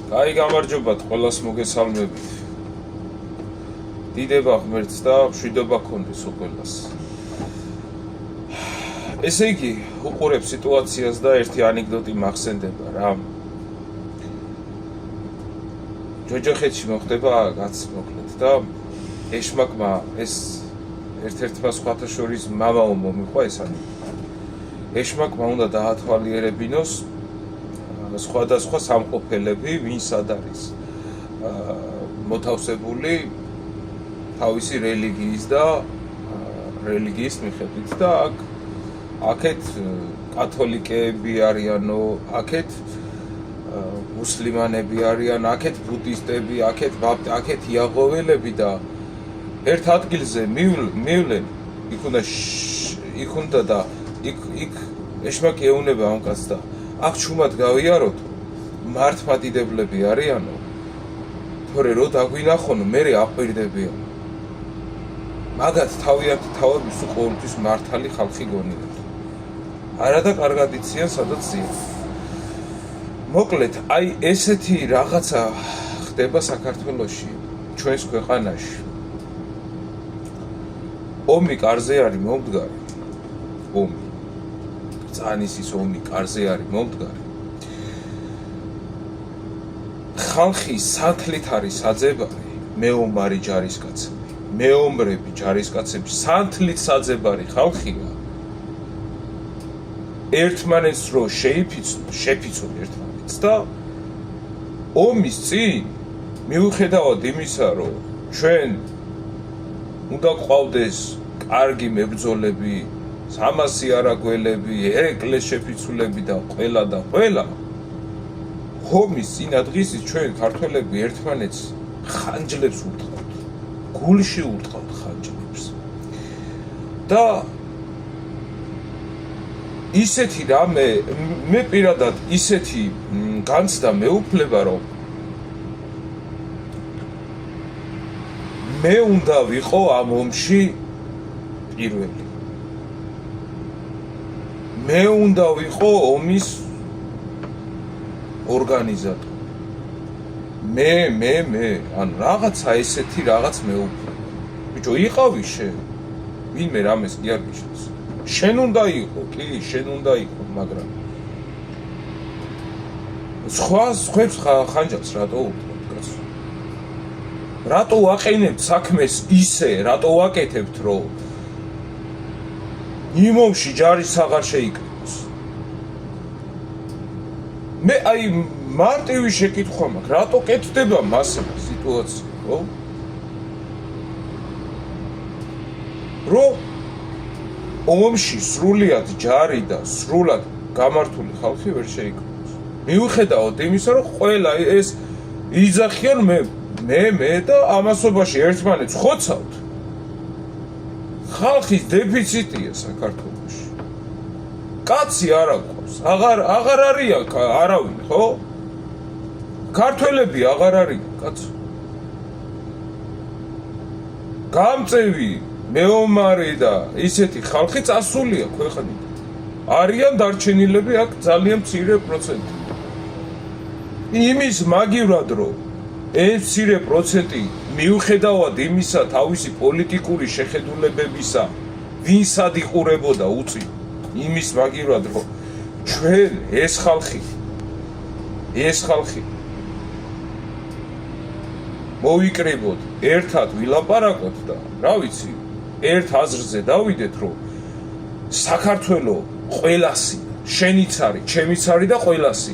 კაი გამარჯობათ ყველას მოგესალმებით. დიდება ღმერთს და მშვიდობა გქონდეს ყველას. ესე იგი, უყურებ სიტუაციას და ერთი ანეკდოტი მახსენდება რა. ჯოჯოხეთში მოხდება კაც მოკლედ და ეშმაკმა ეს ერთ-ერთმა სხვათა შორის მამაო მომიყვა ეს ანეკდოტი. ეშმაკმა უნდა დაათვალიერებინოს სხვადასხვა სამყოფელები, ვინ სად არის მოთავსებული თავისი რელიგიის და რელიგიის მიხედვით და აქეთ კათოლიკეები არიანო, აქეთ მუსლიმანები არიან, აქეთ ბუდისტები, აქეთ იაღვეველები და ერთ ადგილზე მივლენ, იქ უნდა და იქ ეშმაკი ეუნება ამ კაცს და აქ ჩუმად გავიაროთ, მართლმადიდებლები არიანო, თორე რო დაგვინახონო, მერე აყვირდებიან. მაგათ თავიანთი თავები სულ ყოველთვის მართალი ხალხი გონიათ. არა და კარგად იციან, სადაც ზიან. მოკლედ, აი ესეთი რაღაცა ხდება საქართველოში, ჩვენს ქვეყანაში. ომი კარზე არის მომდგარი. ომი. წანისის ომი კარზე არის მომდგარი. ხალხი სანთლით არის საძებარი, მეომარი ჯარისკაცები, მეომრები ჯარისკაცები, სანთლით საძებარი ხალხია. ერთმანეთს რო შეფიცონ ერთმანეთს და ომის წინ მიუხედავად იმისა, რომ ჩვენ უნდა გვყავდეს კარგი მებრძოლები, სამასი არაგველები, ერეკლეს შეფიცულები და ყველა ომის წინადღისით ჩვენ ქართველები ერთმანეთს ხანჯლებს ურტყავთ, გულში ურტყავთ ხანჯლებს და ისეთი რამე მე პირადად ისეთი განცდა მეუფლება, რომ მე უნდა ვიყო ამ ომში პირველი. მე უნდა ვიყო ომის ორგანიზატორი. მე, ან რაღაცა ესეთი რაღაც მეუფლება. ბიჭო, იყავი შენ. ვინმე რამეს კი არ გიშლის. შენ უნდა იყო, კი, შენ უნდა იყო, მაგრამ სხვებს ხანჯალს რატო უთხრობთ, კაცო? რატო აყენებთ საქმეს ისე, რატო ვაკეთებთ, რომ იმ ომში ჯარის აღარ შეიკრიბოს? მე აი მარტივი შეკითხვა მაქვს, რატო კეთდება მასება სიტუაცია, ხო? რომ ომში სრულიად ჯარი და სრულად გამართული ხალხი ვერ შეიკრიბოს. მიუხედავად იმისა, რომ ყველა ეს იძახიან მე და ამასობაში ერთმანეთს ხოცავთ. ხალხის დეფიციტია საქართველოში. კაცი არ აქვს, აღარ არიან არავინ, ხო? ქართველები აღარ არიან, კაცო. გამწევი, მეომარი და ისეთი ხალხი წასულია ქვეყნიდან. არიან დარჩენილები აქ ძალიან მცირე პროცენტი. იმის მაგივრად, რომ ეს მცირე პროცენტი მიუხედავად იმისა თავისი პოლიტიკური შეხედულებებისა, ვინ სად იყურებოდა უწინ, იმის მაგივრად, რომ ჩვენ ეს ხალხი მოვიკრიბოთ, ერთად ვილაპარაკოთ და რა ვიცი, ერთ აზრზე დავიდეთ, რომ საქართველო ყველასი, შენიც არის, ჩემიც არის და ყველასი.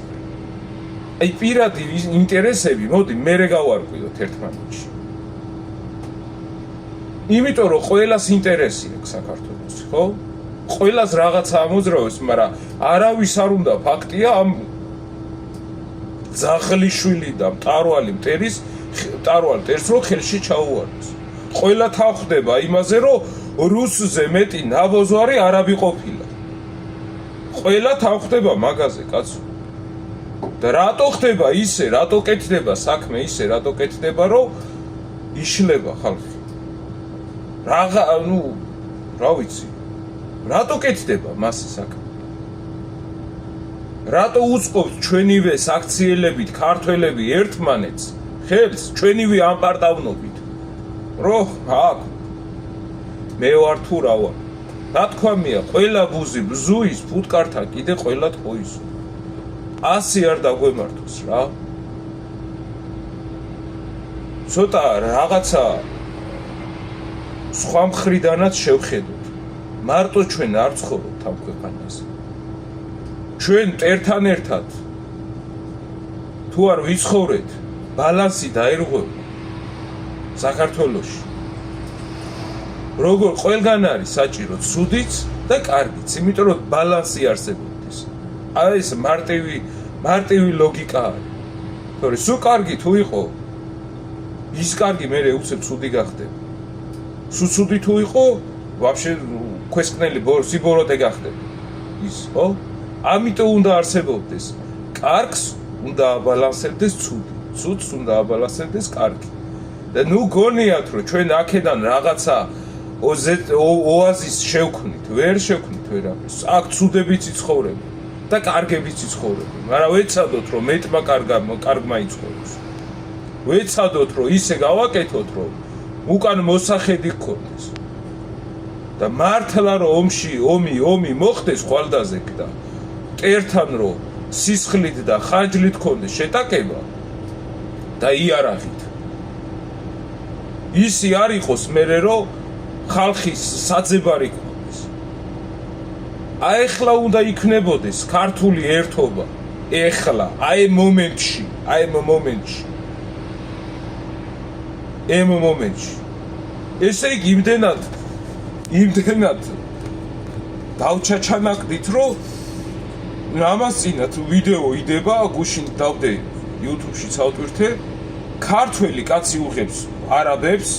აი პირადი ინტერესები, მოდი მერე გავარკვიოთ ერთმანეთში. იმიტომ რომ ყველას ინტერესი აქვს საქართველოში, ხო? ყველას რაღაცა ამოძრავებს, მაგრამ არავის არ უნდა ფაქტია ამ ძაღლიშვილი და მტარვალი მტერს რო ხელში ჩაუვარდეს. ყველა თავხდება იმაზე, რომ რუსზე მეტი ნაბოზვარი არაბი ყოფილა. ყველა თავხდება მაგაზე, კაცო. და რატო ხდება ისე, რატო კეთდება საქმე ისე, რატო კეთდება, რომ იშლება ხალხი? რა ვიცი. რატო კეთდება მასე საქმე? რატო უწყობთ ჩვენივე საქციელებით ქართველები ერთმანეთს ხელს ჩვენივე ამპარტავნობით რო აქ მე ვარ თუ რა ვარ ნათქვამია ყველა ბუზი ბზუის ფუტკართა კიდე ყველა თყოის ასე არ დაგვემართოს რა ცოტა რაღაცა სხვა მხრიდანაც შევხედოთ მარტო ჩვენ არ ცხოვრობთ ამ ქვეყანაზე ჩვენ ერთთან ერთად თუ არ ვიცხოვრეთ ბალანსი დაირღვევა საქართველოში როგორ ყველგან არის საჭირო ცუდიც და კარგიც იმიტომ რომ ბალანსი არსებობდეს აი ეს მარტივი ლოგიკა არის თორე სულ კარგი თუ იყო ის კარგი მე უცებ ცუდი გახდება სულ ცუდი თუ იყო ვაფშე ქვესკნელი სიბოროტე გახდება ის ხო ამიტომ უნდა არსებობდეს კარგს უნდა აბალანსებდეს ცუდს უნდა აბალანსებდეს კარგი და ნუ გონიათ რომ ჩვენ აქედან რაღაცა ოაზის შევქმნით ვერ შევქმნით ვერაფერს აქ ცუდებიც იცხოვრები და კარგებიც იცხოვრები მაგრამ ვეცადოთ რომ მეტმა კარგმა იცხოვროს ვეცადოთ რომ ისე გავაკეთოთ რომ უკან მოსახედი გქონდეს და მართლა რომ ომი მოხდეს ხვალდაზე და ერთთან რომ სისხლით და ხანჯლით გქონდეს შეტაკება და იარაღით ისი არ იყოს მერე რომ ხალხის საძებარი გქონდეს აეხლა უნდა იქნებოდეს ქართული ერთობა ეხლა აი მომენტში ესე იგი იმდენად დავჩაჩანაკდით რომ ამას წინათ ვიდეო იდება გუშინ დავდე YouTube-ში წავტვირთე ქართველი კაცი უღებს არაბებს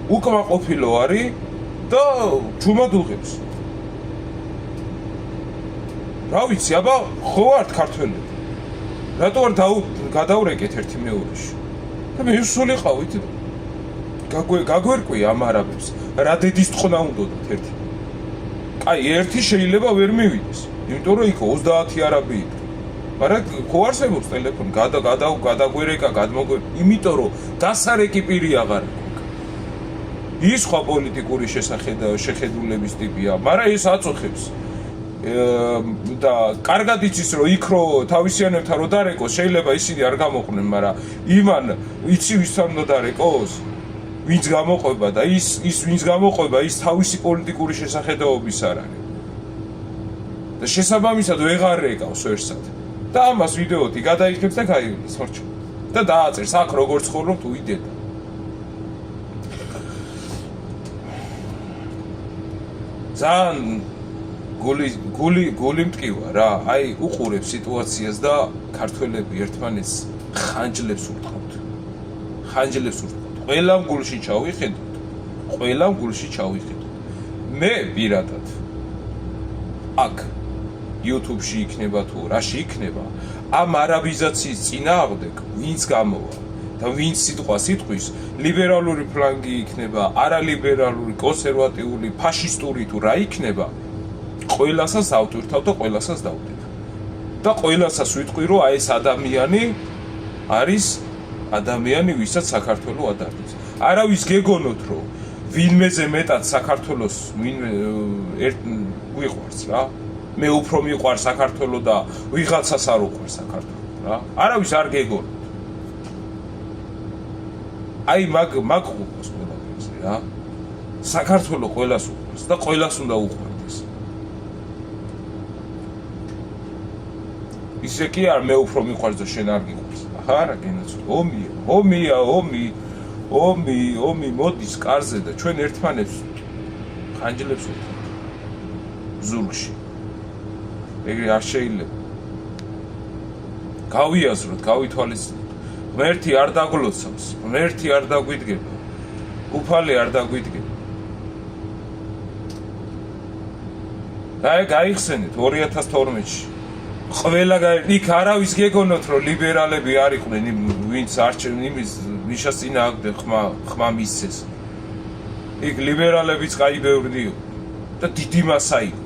უკმაყოფილო არის და ჯუმად უღებს რა ვიცი აბა ხო ვართ ქართველები რატო არ გადავრეკეთ ერთი მეორეში და მე ვსულიყავით გაგვერკვი ამ არაბებს რა დედის ტყნა უნდათ ერთი აი ერთი შეიძლება ვერ მივიდეს იმიტომ რომ იქ 30 არაბი იყო მაგრამ ხო არსებობს ტელეფონი გადაგვერეკა გადმოგვერეკა იმიტომ რომ დასარეკი პირი აღარ აქვს ის სხვა პოლიტიკური შეხედულების ტიპია მაგრამ ეს აწუხებს და კარგად იცის რომ იქ რო თავისიანებთან რო დარეკოს შეიძლება ისინი არ გამოყვნენ მაგრამ იმან იცი ვისთან უნდა დარეკოს ვინც გამოყვება და ის ვინც გამოყვება ის თავისი პოლიტიკური შესახედაობის არ არის და შესაბამისად ვეღარ რეკავს ვერსად და ამას ვიდეოთი გადაიღებს და გაიგებს ხორჩ და დააწერს აქ როგორ ცხოვრობთ უიდეთ ძალიან გული მტკივა რა აი უყურებს სიტუაციას და ქართველები ერთმანეთს ხანჯლებს ურტყავთ ყველა გულში ჩავიხედოთ მე პირადად აქ YouTube-ში იქნება თუ რაში იქნება ამ არაბიზაციის წინააღმდეგ ვინც გამოვა და ვინც სიტყვას იტყვის ლიბერალური ფლანგი იქნება არალიბერალური კონსერვატიული ფაშისტური თუ რა იქნება ყველასას ავტვირთავ და ყველასას დავდებ და ყველასას ვიტყვი რომ აი ეს ადამიანი არის ადამიანი ვისაც საქართველო ადარდებს არავის გეგონოთ რომ ვინმეზე მეტად საქართველოს ვიყვარს რა მე უფრო მიყვარს საქართველო და ვიღაცას არ უყვარს საქართველო რა არავის არ გეგონოთ აი მაგ უყვარს ყველაფერს რა საქართველო ყველას უყვარს და ყველას უნდა უყვარდეს ისე კი არ მე უფრო მიყვარს და შენ არ გიყვარს ახლა არა გენაცვლ ომი მოდის კარზე და ჩვენ ერთმანეთს ხანჯლებს ვუხმობთ ზურგში ეგრე არ შეიძლება გავიაზროთ გავითვალისწინოთ ღმერთი არ დაგლოცავს ღმერთი არ დაგვიდგება უფალი არ დაგვიდგება და გაიხსენეთ 2012-ში ყველა იქ არავის გეგონოთ რომ ლიბერალები არ იყვნენ ვინც იმის მიშას წინააღმდეგ ხმა მისცეს იქ ლიბერალებიც კაი ბევრი იყო და დიდი მასა იყო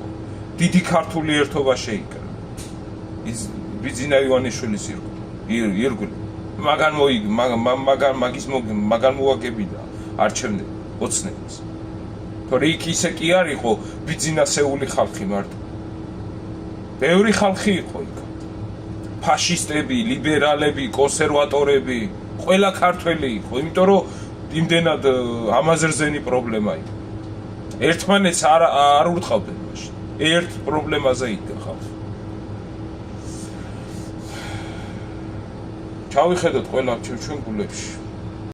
დიდი ქართული ერთობა შეიკრა ბიძინა ივანიშვილის ირგვლივ მაგან მოაგებიდა არჩევნები ოცნებას თორე იქ ისე კი არ იყო ბიძინასეული ხალხი მარტო ბევრი ხალხი იყო იქ ფაშისტები ლიბერალები კონსერვატორები ყველა ქართველი იყო იმიტომ რომ იმდენად ამაზრზენი პრობლემა იყო ერთმანეთს არ ურტყავდნენ მაშინ ერთ პრობლემაზე იდგა ხალხი ჩავიხედოთ ყველა ჩვენ გულებში